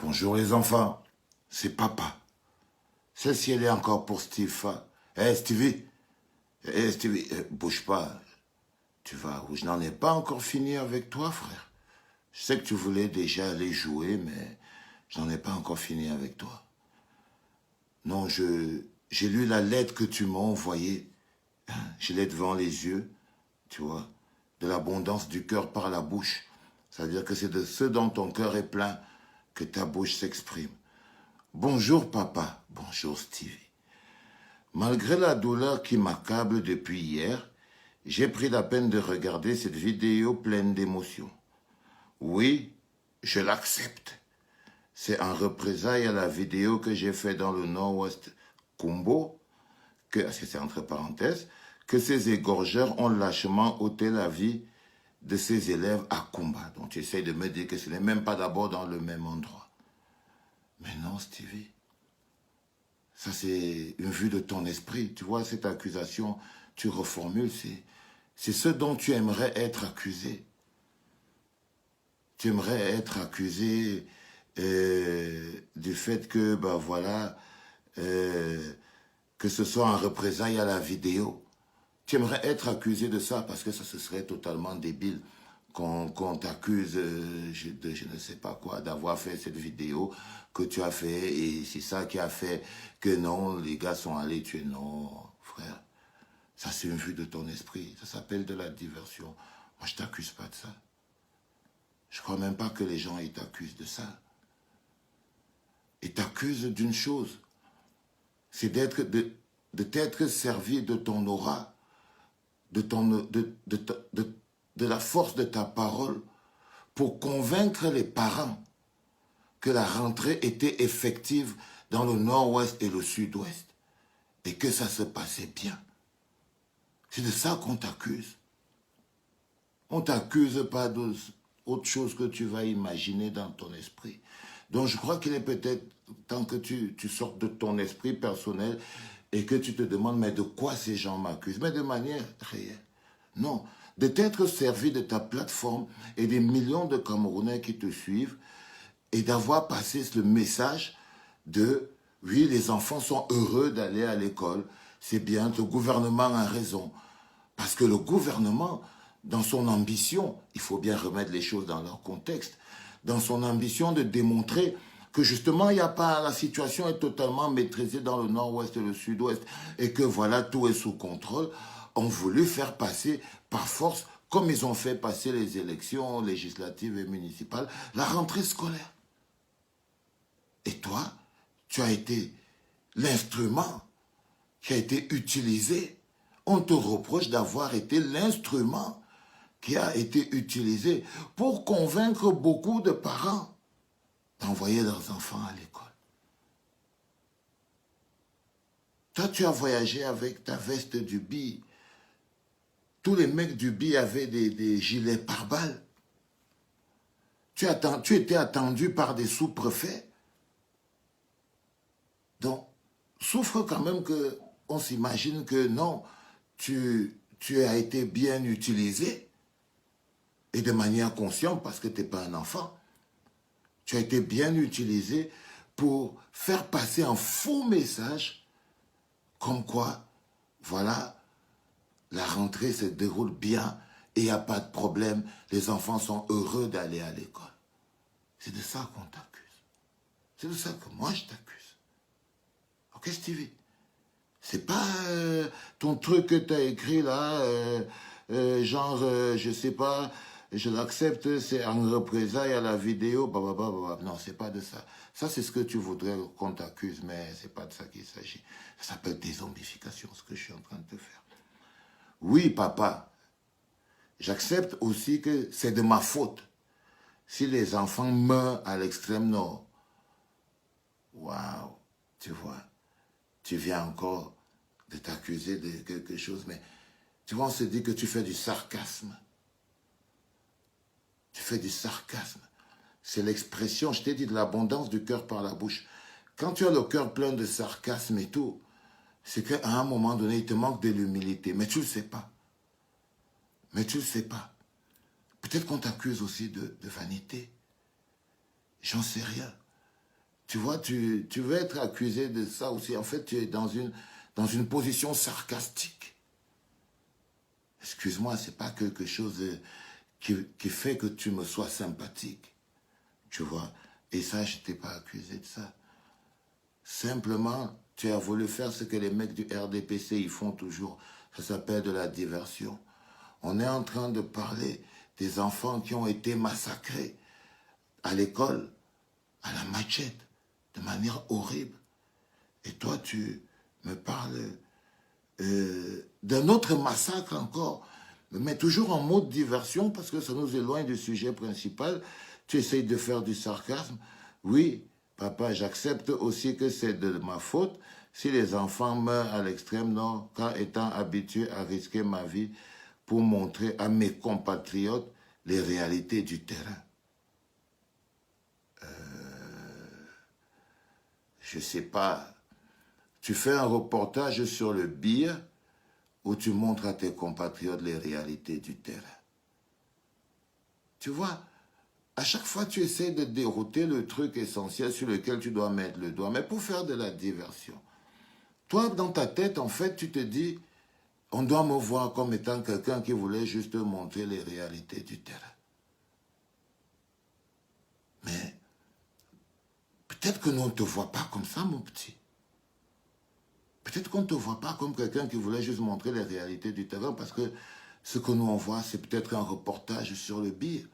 Bonjour les enfants, c'est papa. Celle-ci, elle est encore pour Steve. Stevie, Stevie, bouge pas. Tu vas où? Je n'en ai pas encore fini avec toi, frère. Je sais que tu voulais déjà aller jouer, mais je n'en ai pas encore fini avec toi. Non, j'ai lu la lettre que tu m'as envoyée. Je l'ai devant les yeux, tu vois. De l'abondance du cœur par la bouche. C'est-à-dire que c'est de ce dont ton cœur est plein que ta bouche s'exprime. Bonjour papa, bonjour Stevie. Malgré la douleur qui m'accable depuis hier, j'ai pris la peine de regarder cette vidéo pleine d'émotions. Oui, je l'accepte. C'est en représailles à la vidéo que j'ai faite dans le Nord-Ouest Kumbo, c'est entre parenthèses, que ces égorgeurs ont lâchement ôté la vie de ces élèves à Kumba. Donc tu essayes de me dire que ce n'est même pas d'abord dans le même endroit. Mais non, Stevie. Ça, c'est une vue de ton esprit. Tu vois, cette accusation, tu reformules, c'est ce dont tu aimerais être accusé. Tu aimerais être accusé du fait que, ben voilà, que ce soit en représailles à la vidéo. Tu aimerais être accusé de ça parce que ça ce serait totalement débile qu'on t'accuse de je ne sais pas quoi, d'avoir fait cette vidéo que tu as fait et c'est ça qui a fait que non, les gars sont allés tuer. Non, frère, ça c'est une vue de ton esprit, ça s'appelle de la diversion. Moi je t'accuse pas de ça. Je crois même pas que les gens ils t'accusent de ça. Ils t'accusent d'une chose, c'est de t'être servi de ton aura, de la force de ta parole pour convaincre les parents que la rentrée était effective dans le nord-ouest et le sud-ouest et que ça se passait bien. C'est de ça qu'on t'accuse. On ne t'accuse pas d'autre chose que tu vas imaginer dans ton esprit. Donc je crois qu'il est peut-être temps que tu sortes de ton esprit personnel et que tu te demandes, mais de quoi ces gens m'accusent? Mais de manière réelle. Non, de t'être servi de ta plateforme et des millions de Camerounais qui te suivent et d'avoir passé le message de, oui, les enfants sont heureux d'aller à l'école, c'est bien, le gouvernement a raison. Parce que le gouvernement, dans son ambition, il faut bien remettre les choses dans leur contexte, dans son ambition de démontrer que justement, il n'y a pas, la situation est totalement maîtrisée dans le nord-ouest et le sud-ouest, et que voilà, tout est sous contrôle, ont voulu faire passer par force, comme ils ont fait passer les élections législatives et municipales, la rentrée scolaire. Et toi, tu as été l'instrument qui a été utilisé. On te reproche d'avoir été l'instrument qui a été utilisé pour convaincre beaucoup de parents d'envoyer leurs enfants à l'école. Toi, tu as voyagé avec ta veste du BI. Tous les mecs du BI avaient des gilets pare-balles. Tu étais attendu par des sous-préfets. Donc, souffre quand même qu'on s'imagine que non, tu as été bien utilisé et de manière consciente parce que tu n'es pas un enfant. Tu as été bien utilisé pour faire passer un faux message comme quoi, voilà, la rentrée se déroule bien et il n'y a pas de problème, les enfants sont heureux d'aller à l'école. C'est de ça qu'on t'accuse. C'est de ça que moi je t'accuse. Ok Stevie? C'est pas ton truc que tu as écrit là, je sais pas, je l'accepte, c'est en représailles à la vidéo, blablabla. Non, c'est pas de ça. Ça, c'est ce que tu voudrais qu'on t'accuse, mais c'est pas de ça qu'il s'agit. Ça s'appelle dézombification, ce que je suis en train de te faire. Oui, papa, j'accepte aussi que c'est de ma faute si les enfants meurent à l'extrême nord. Waouh, tu vois, tu viens encore de t'accuser de quelque chose, mais tu vois, on se dit que tu fais du sarcasme. Tu fais du sarcasme. C'est l'expression, je t'ai dit, de l'abondance du cœur par la bouche. Quand tu as le cœur plein de sarcasme et tout, c'est qu'à un moment donné, il te manque de l'humilité. Mais tu ne le sais pas. Mais tu ne le sais pas. Peut-être qu'on t'accuse aussi de vanité. J'en sais rien. Tu vois, tu veux être accusé de ça aussi. En fait, tu es dans une position sarcastique. Excuse-moi, c'est pas quelque chose qui fait que tu me sois sympathique. Tu vois. Et ça, je t'ai pas accusé de ça. Simplement, tu as voulu faire ce que les mecs du RDPC, ils font toujours. Ça s'appelle de la diversion. On est en train de parler des enfants qui ont été massacrés à l'école, à la machette, de manière horrible. Et toi, tu me parles d'un autre massacre encore, mais toujours en mode diversion, parce que ça nous éloigne du sujet principal. Tu essayes de faire du sarcasme. Oui, papa, j'accepte aussi que c'est de ma faute si les enfants meurent à l'extrême nord, car étant habitué à risquer ma vie pour montrer à mes compatriotes les réalités du terrain. Je sais pas, tu fais un reportage sur le BIR où tu montres à tes compatriotes les réalités du terrain. Tu vois, à chaque fois tu essaies de dérouter le truc essentiel sur lequel tu dois mettre le doigt, mais pour faire de la diversion. Toi, dans ta tête, en fait, tu te dis, on doit me voir comme étant quelqu'un qui voulait juste montrer les réalités du terrain. Mais peut-être que nous, on ne te voit pas comme ça, mon petit. Peut-être qu'on ne te voit pas comme quelqu'un qui voulait juste montrer les réalités du terrain, parce que ce que nous, on voit, c'est peut-être un reportage sur le BIR.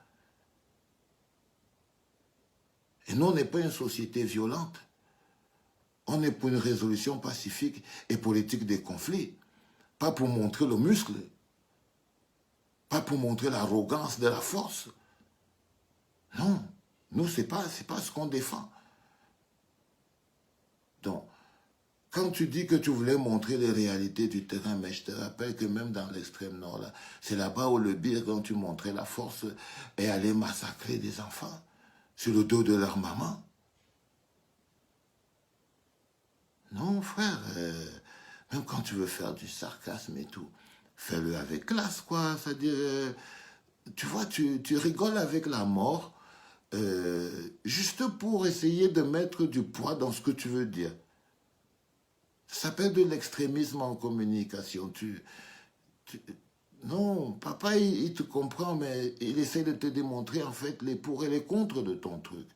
Et nous, on n'est pas une société violente. On est pour une résolution pacifique et politique des conflits. Pas pour montrer le muscle. Pas pour montrer l'arrogance de la force. Non, nous, c'est pas ce qu'on défend. Donc, quand tu dis que tu voulais montrer les réalités du terrain, mais je te rappelle que même dans l'extrême nord, là, c'est là-bas où le BIR, quand tu montrais la force, est allé massacrer des enfants sur le dos de leur maman. Non, frère, même quand tu veux faire du sarcasme et tout, fais-le avec classe, quoi. C'est-à-dire, tu vois, tu rigoles avec la mort, juste pour essayer de mettre du poids dans ce que tu veux dire. Ça s'appelle de l'extrémisme en communication. Non, papa, il te comprend, mais il essaie de te démontrer, en fait, les pour et les contre de ton truc.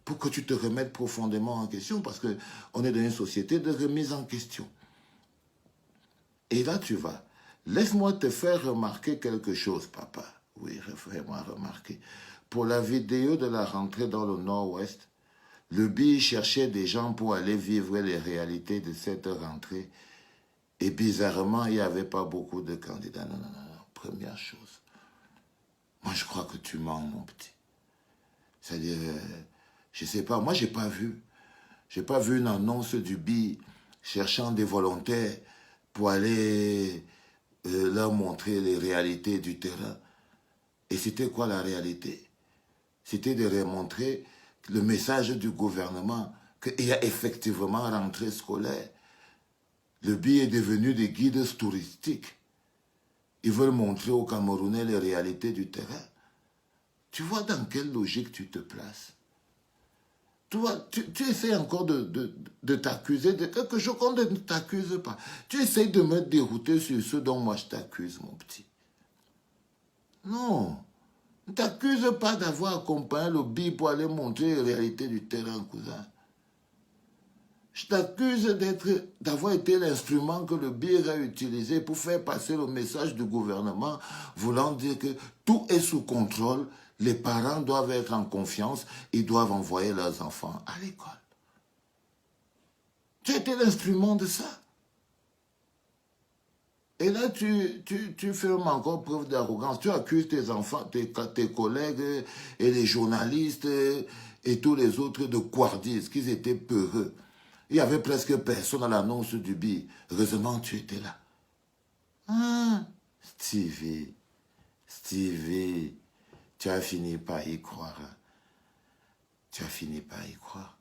Pour que tu te remettes profondément en question, parce qu'on est dans une société de remise en question. Et là, tu vas. Laisse-moi te faire remarquer quelque chose, papa. Oui, fais-moi remarquer. Pour la vidéo de la rentrée dans le Nord-Ouest, le BIR cherchait des gens pour aller vivre les réalités de cette rentrée. Et bizarrement, il n'y avait pas beaucoup de candidats. Non, non, non, non. Première chose. Moi, je crois que tu mens, mon petit. C'est-à-dire, je ne sais pas, moi, je n'ai pas vu. Je n'ai pas vu une annonce du BIR cherchant des volontaires pour aller leur montrer les réalités du terrain. Et c'était quoi la réalité? C'était de remontrer le message du gouvernement qu'il y a effectivement rentrée scolaire. Le BIR est devenu des guides touristiques. Ils veulent montrer aux Camerounais les réalités du terrain. Tu vois dans quelle logique tu te places? Tu essaies encore de t'accuser de quelque chose qu'on ne t'accuse pas. Tu essaies de me dérouter sur ce dont moi je t'accuse, mon petit. Non. Ne t'accuse pas d'avoir accompagné le BIR pour aller montrer les réalités du terrain, cousin. Je t'accuse d'avoir été l'instrument que le BIR a utilisé pour faire passer le message du gouvernement voulant dire que tout est sous contrôle, les parents doivent être en confiance, ils doivent envoyer leurs enfants à l'école. Tu as été l'instrument de ça. Et là, tu fais encore preuve d'arrogance. Tu accuses tes enfants, tes collègues et les journalistes et tous les autres de couardise, qu'ils étaient peureux. Il n'y avait presque personne à l'annonce du BIR. Heureusement, tu étais là. Ah, Stevie, tu as fini par y croire. Tu as fini par y croire.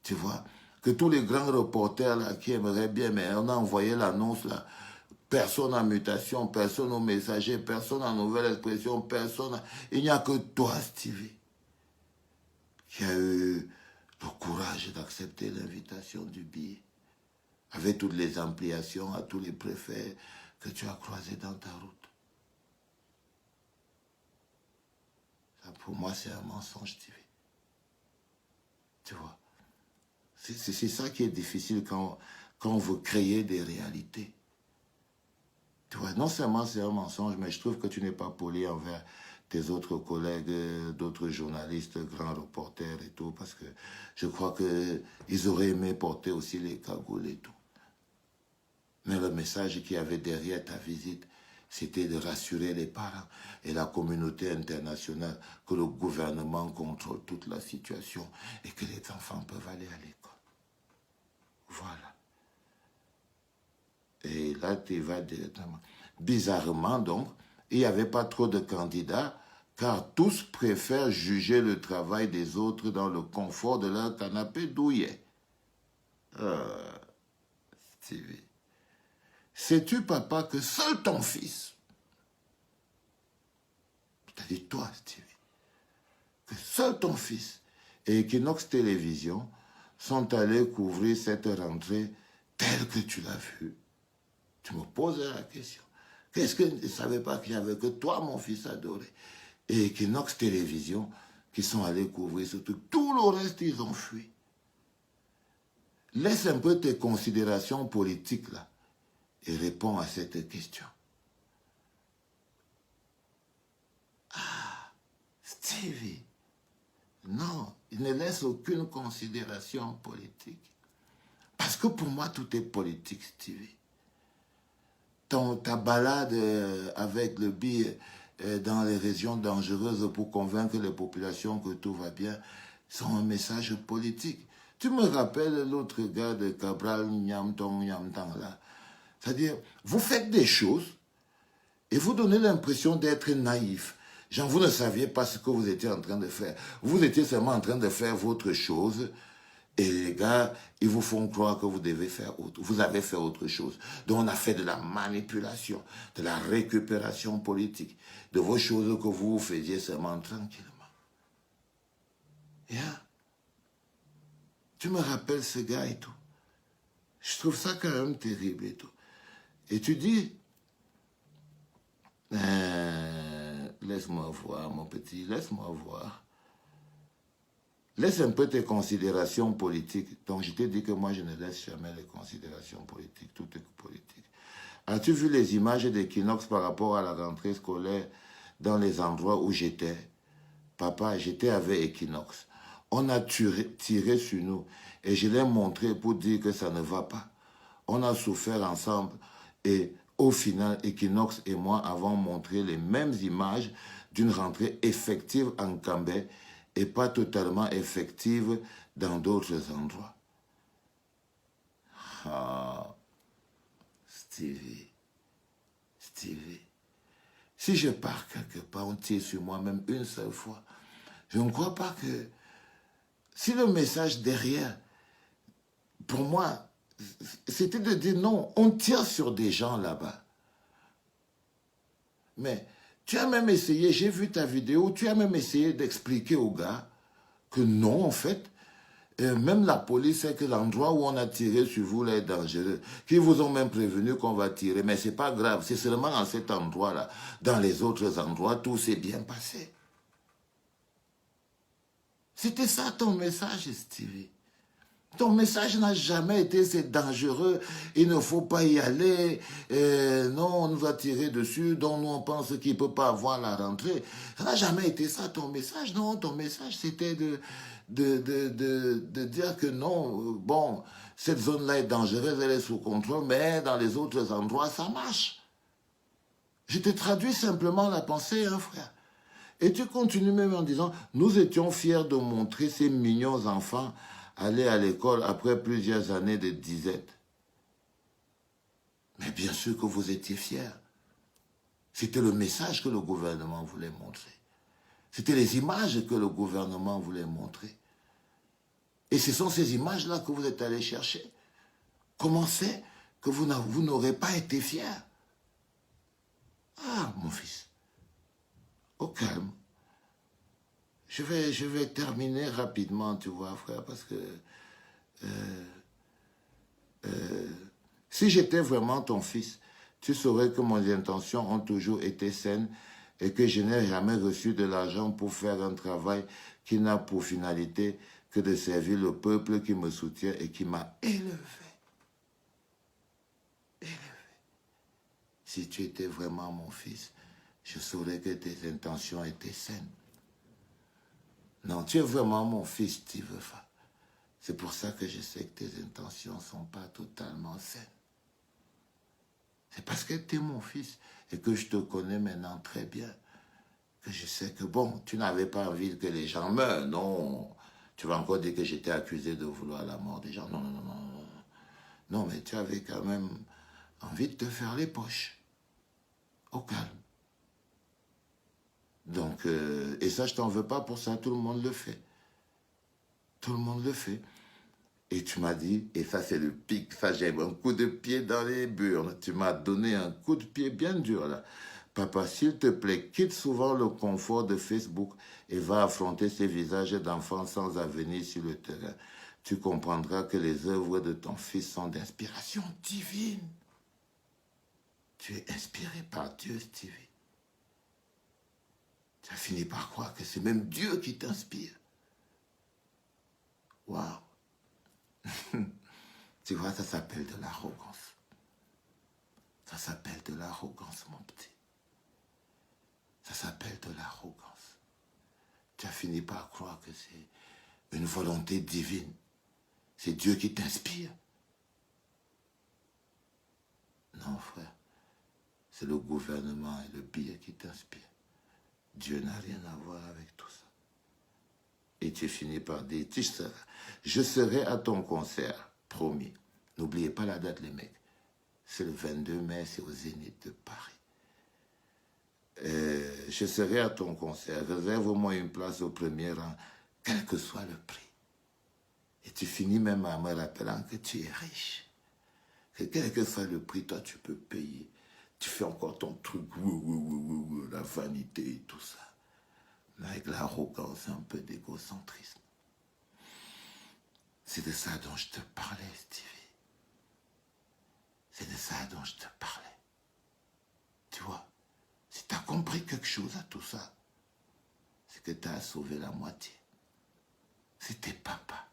Tu vois, que tous les grands reporters là, qui aimeraient bien, mais on a envoyé l'annonce là, personne en mutation, personne au messager, personne en nouvelle expression, personne. Il n'y a que toi, Stevie, qui a eu le accepté l'invitation du billet, avec toutes les ampliations à tous les préfets que tu as croisés dans ta route. Ça, pour moi, c'est un mensonge, TV. Tu vois, c'est ça qui est difficile quand on veut créer des réalités. Tu vois, non seulement c'est un mensonge, mais je trouve que tu n'es pas poli envers tes autres collègues, d'autres journalistes, grands reporters et tout, parce que je crois qu'ils auraient aimé porter aussi les cagoules et tout. Mais le message qu'il y avait derrière ta visite, c'était de rassurer les parents et la communauté internationale que le gouvernement contrôle toute la situation et que les enfants peuvent aller à l'école. Voilà. Et là, tu vas directement. Bizarrement, donc, il n'y avait pas trop de candidats, car tous préfèrent juger le travail des autres dans le confort de leur canapé douillet. Stevie. Sais-tu, papa, que seul ton fils, c'est-à-dire toi, Stevie, que seul ton fils et Equinox Télévision sont allés couvrir cette rentrée telle que tu l'as vue? Tu me poses la question. Qu'est-ce que tu ne savais pas qu'il n'y avait que toi, mon fils adoré, et Equinox Télévision qui sont allés couvrir ce truc? Tout le reste, ils ont fui. Laisse un peu tes considérations politiques là et réponds à cette question. Ah, Stevie, non, il ne laisse aucune considération politique. Parce que pour moi, tout est politique, Stevie. Ta balade avec le billet dans les régions dangereuses pour convaincre les populations que tout va bien sont un message politique. Tu me rappelles l'autre gars de Cabral, Nyamtong, là. C'est-à-dire, vous faites des choses et vous donnez l'impression d'être naïf. Genre, vous ne saviez pas ce que vous étiez en train de faire. Vous étiez seulement en train de faire votre chose. Et les gars, ils vous font croire que vous devez faire autre. Vous avez fait autre chose. Donc on a fait de la manipulation, de la récupération politique, de vos choses que vous faisiez seulement tranquillement. Yeah. Tu me rappelles ce gars et tout. Je trouve ça quand même terrible et tout. Et tu dis, laisse-moi voir mon petit, laisse-moi voir. Laisse un peu tes considérations politiques. Donc, je t'ai dit que moi, je ne laisse jamais les considérations politiques. Tout est politique. As-tu vu les images d'Equinox par rapport à la rentrée scolaire dans les endroits où j'étais? Papa, j'étais avec Equinox. On a tiré sur nous et je l'ai montré pour dire que ça ne va pas. On a souffert ensemble et au final, Equinox et moi avons montré les mêmes images d'une rentrée effective en Cambé et pas totalement effective dans d'autres endroits. Ah, Stevie, si je pars quelque part, on tire sur moi même une seule fois, je ne crois pas que... Si le message derrière, pour moi, c'était de dire non, on tire sur des gens là-bas. Mais tu as même essayé, j'ai vu ta vidéo, tu as même essayé d'expliquer aux gars que non, en fait, même la police sait que l'endroit où on a tiré sur vous là est dangereux, qu'ils vous ont même prévenu qu'on va tirer, mais c'est pas grave, c'est seulement en cet endroit-là. Dans les autres endroits, tout s'est bien passé. C'était ça ton message, Stevie. Ton message n'a jamais été c'est dangereux, il ne faut pas y aller, non, on nous a tiré dessus, donc nous on pense qu'il ne peut pas avoir la rentrée. Ça n'a jamais été ça ton message, non, ton message c'était de dire que non, bon, cette zone-là est dangereuse, elle est sous contrôle, mais dans les autres endroits ça marche. Je te traduis simplement la pensée, hein, frère. Et tu continues même en disant, nous étions fiers de montrer ces mignons enfants aller à l'école après plusieurs années de disette. Mais bien sûr que vous étiez fiers. C'était le message que le gouvernement voulait montrer. C'était les images que le gouvernement voulait montrer. Et ce sont ces images-là que vous êtes allés chercher. Comment c'est que vous n'aurez pas été fiers? Ah, mon fils, au calme. Je vais terminer rapidement, tu vois, frère, parce que Si j'étais vraiment ton fils, tu saurais que mes intentions ont toujours été saines et que je n'ai jamais reçu de l'argent pour faire un travail qui n'a pour finalité que de servir le peuple qui me soutient et qui m'a élevé. Si tu étais vraiment mon fils, je saurais que tes intentions étaient saines. Non, tu es vraiment mon fils, Steve Fa. C'est pour ça que je sais que tes intentions ne sont pas totalement saines. C'est parce que tu es mon fils et que je te connais maintenant très bien que je sais que, bon, tu n'avais pas envie que les gens meurent, non. Tu vas encore dire que j'étais accusé de vouloir la mort des gens. Non, non, non, non. Non, mais tu avais quand même envie de te faire les poches. Au calme. Donc, et ça, je t'en veux pas pour ça, tout le monde le fait. Tout le monde le fait. Et tu m'as dit, et ça c'est le pic, ça j'aime, un coup de pied dans les burnes. Tu m'as donné un coup de pied bien dur là. Papa, s'il te plaît, quitte souvent le confort de Facebook et va affronter ces visages d'enfants sans avenir sur le terrain. Tu comprendras que les œuvres de ton fils sont d'inspiration divine. Tu es inspiré par Dieu, Stevie. Tu as fini par croire que c'est même Dieu qui t'inspire. Waouh! Tu vois, ça s'appelle de l'arrogance. Ça s'appelle de l'arrogance, mon petit. Ça s'appelle de l'arrogance. Tu as fini par croire que c'est une volonté divine. C'est Dieu qui t'inspire. Non, frère. C'est le gouvernement et le billet qui t'inspirent. Dieu n'a rien à voir avec tout ça. Et tu finis par dire, je serai à ton concert, promis. N'oubliez pas la date, les mecs. C'est le 22 mai, c'est au Zénith de Paris. Je serai à ton concert. Réserve-moi une place au premier rang, quel que soit le prix. Et tu finis même en me rappelant que tu es riche. Que quel que soit le prix, toi, tu peux payer. Tu fais encore ton truc, la vanité et tout ça. Avec l'arrogance, un peu d'égocentrisme. C'est de ça dont je te parlais, Stevie. C'est de ça dont je te parlais. Tu vois, si tu as compris quelque chose à tout ça, c'est que tu as sauvé la moitié. C'était papa.